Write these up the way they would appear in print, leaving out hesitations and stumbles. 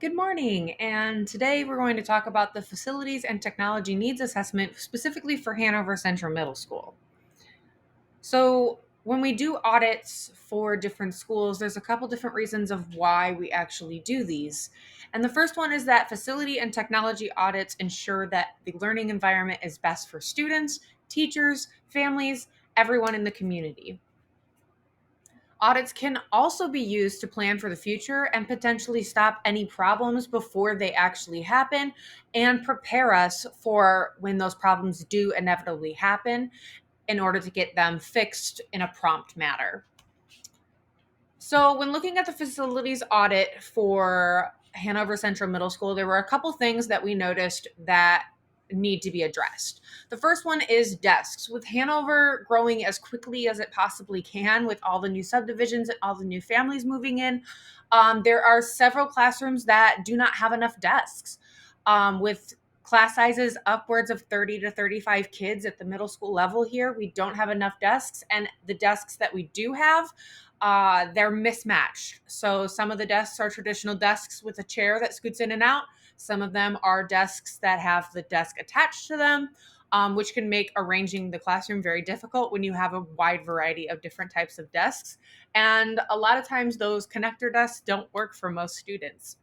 Good morning, and today we're going to talk about the Facilities and Technology Needs Assessment specifically for Hanover Central Middle School. So, when we do audits for different schools, there's a couple different reasons of why we actually do these. And the first one is that facility and technology audits ensure that the learning environment is best for students, teachers, families, everyone in the community. Audits can also be used to plan for the future and potentially stop any problems before they actually happen and prepare us for when those problems do inevitably happen in order to get them fixed in a prompt manner. So, when looking at the facilities audit for Hanover Central Middle School, there were a couple things that we noticed that need to be addressed. The first one is desks. With Hanover growing as quickly as it possibly can, with all the new subdivisions and all the new families moving in, there are several classrooms that do not have enough desks. With class sizes upwards of 30 to 35 kids at the middle school level here, we don't have enough desks. And the desks that we do have, they're mismatched. So some of the desks are traditional desks with a chair that scoots in and out. Some of them are desks that have the desk attached to them, which can make arranging the classroom very difficult when you have a wide variety of different types of desks. And a lot of times those connector desks don't work for most students.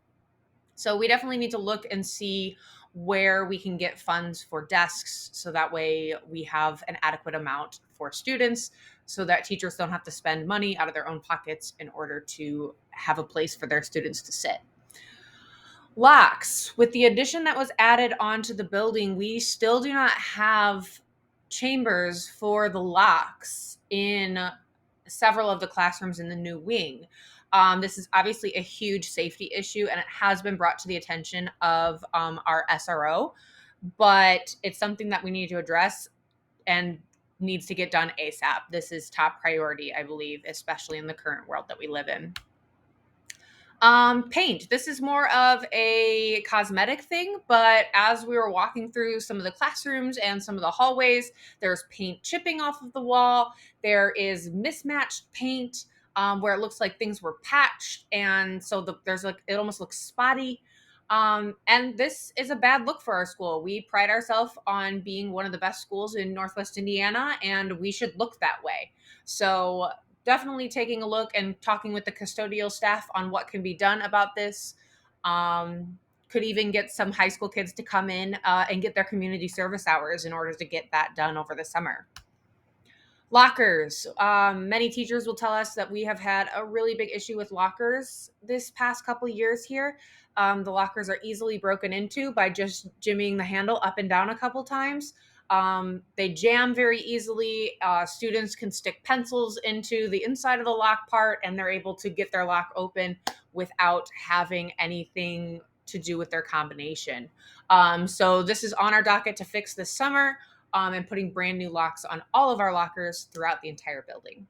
So we definitely need to look and see where we can get funds for desks so that way we have an adequate amount for students so that teachers don't have to spend money out of their own pockets in order to have a place for their students to sit. Locks. With the addition that was added onto the building, we still do not have chambers for the locks in several of the classrooms in the new wing. This is obviously a huge safety issue, and it has been brought to the attention of our SRO, but it's something that we need to address and needs to get done ASAP. This is top priority, I believe, especially in the current world that we live in. Paint. This is more of a cosmetic thing, but as we were walking through some of the classrooms and some of the hallways, there's paint chipping off of the wall. There is mismatched paint where it looks like things were patched, and so there's like it almost looks spotty. And this is a bad look for our school. We pride ourselves on being one of the best schools in Northwest Indiana, and we should look that way. So definitely taking a look and talking with the custodial staff on what can be done about this. Could even get some high school kids to come in and get their community service hours in order to get that done over the summer. Lockers. Many teachers will tell us that we have had a really big issue with lockers this past couple of years here. The lockers are easily broken into by just jimmying the handle up and down a couple times. They jam very easily. Students can stick pencils into the inside of the lock part and they're able to get their lock open without having anything to do with their combination. So this is on our docket to fix this summer, and putting brand new locks on all of our lockers throughout the entire building.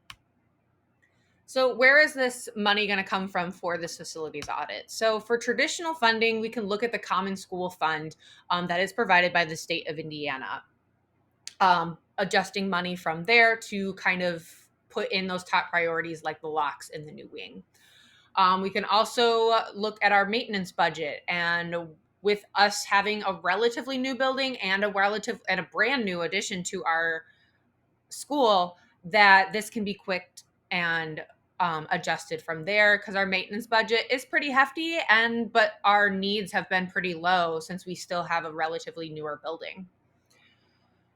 So, where is this money going to come from for this facilities audit? So, for traditional funding, we can look at the Common School Fund that is provided by the state of Indiana, adjusting money from there to kind of put in those top priorities like the locks in the new wing. We can also look at our maintenance budget, and with us having a relatively new building and a brand new addition to our school, that this can be quick and adjusted from there because our maintenance budget is pretty hefty, but our needs have been pretty low since we still have a relatively newer building.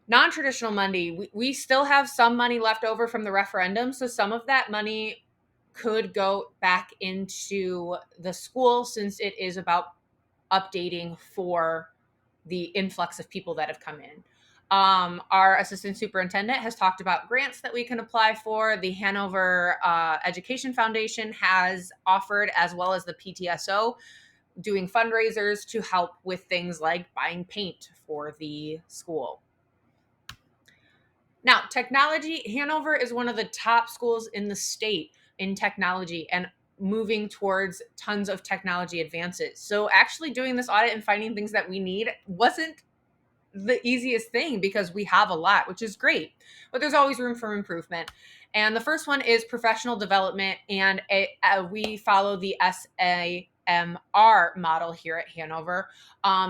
Non-traditional money, we still have some money left over from the referendum, so some of that money could go back into the school since it is about updating for the influx of people that have come in. Our assistant superintendent has talked about grants that we can apply for. The Hanover Education Foundation has offered, as well as the PTSO, doing fundraisers to help with things like buying paint for the school. Now, technology, Hanover is one of the top schools in the state in technology and moving towards tons of technology advances. So actually doing this audit and finding things that we need wasn't the easiest thing because we have a lot, which is great, but there's always room for improvement. And the first one is professional development, and we follow the SAMR model here at Hanover.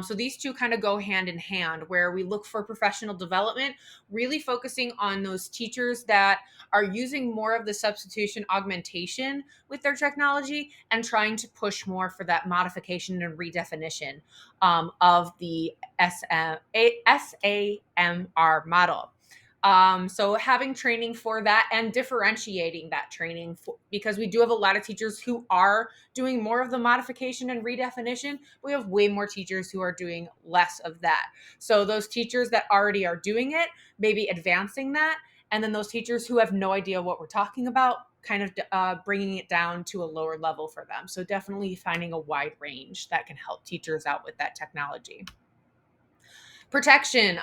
So these two kind of go hand in hand, where we look for professional development, really focusing on those teachers that are using more of the substitution augmentation with their technology and trying to push more for that modification and redefinition of the SAMR model. So having training for that and differentiating that training because we do have a lot of teachers who are doing more of the modification and redefinition. We have way more teachers who are doing less of that. So those teachers that already are doing it, maybe advancing that. And then those teachers who have no idea what we're talking about, kind of bringing it down to a lower level for them. So definitely finding a wide range that can help teachers out with that technology. Protection.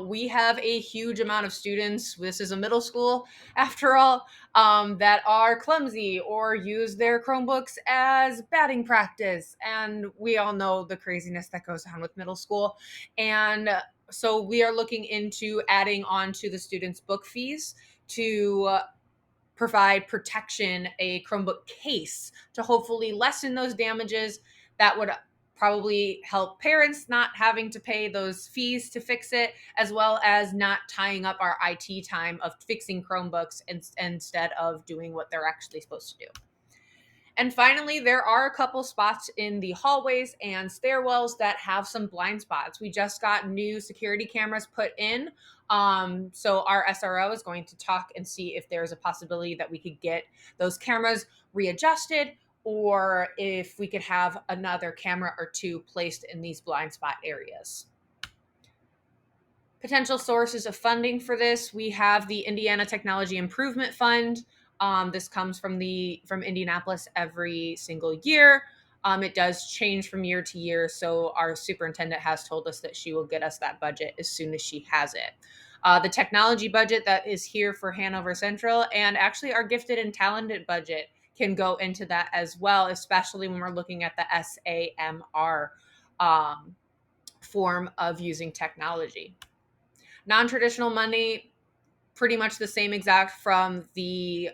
We have a huge amount of students. This is a middle school, after all, that are clumsy or use their Chromebooks as batting practice. And we all know the craziness that goes on with middle school. And so we are looking into adding on to the students' book fees to provide protection, a Chromebook case to hopefully lessen those damages. That would probably help parents not having to pay those fees to fix it, as well as not tying up our IT time of fixing Chromebooks instead of doing what they're actually supposed to do. And finally, there are a couple spots in the hallways and stairwells that have some blind spots. We just got new security cameras put in. So our SRO is going to talk and see if there's a possibility that we could get those cameras readjusted, or if we could have another camera or two placed in these blind spot areas. Potential sources of funding for this: we have the Indiana Technology Improvement Fund. This comes from Indianapolis every single year. It does change from year to year, so our superintendent has told us that she will get us that budget as soon as she has it. The technology budget that is here for Hanover Central, and actually our gifted and talented budget, can go into that as well, especially when we're looking at the SAMR form of using technology. Non-traditional money, pretty much the same exact from the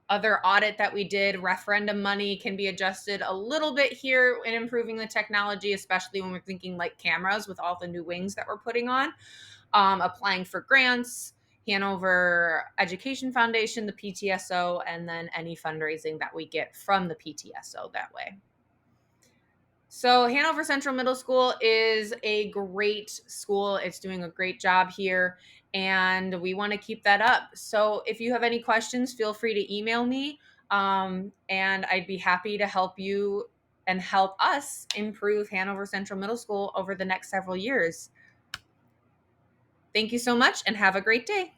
other audit that we did. Referendum money can be adjusted a little bit here in improving the technology, especially when we're thinking like cameras with all the new wings that we're putting on. Applying for grants, Hanover Education Foundation, the PTSO, and then any fundraising that we get from the PTSO that way. So Hanover Central Middle School is a great school. It's doing a great job here, and we want to keep that up. So if you have any questions, feel free to email me, and I'd be happy to help you and help us improve Hanover Central Middle School over the next several years. Thank you so much, and have a great day.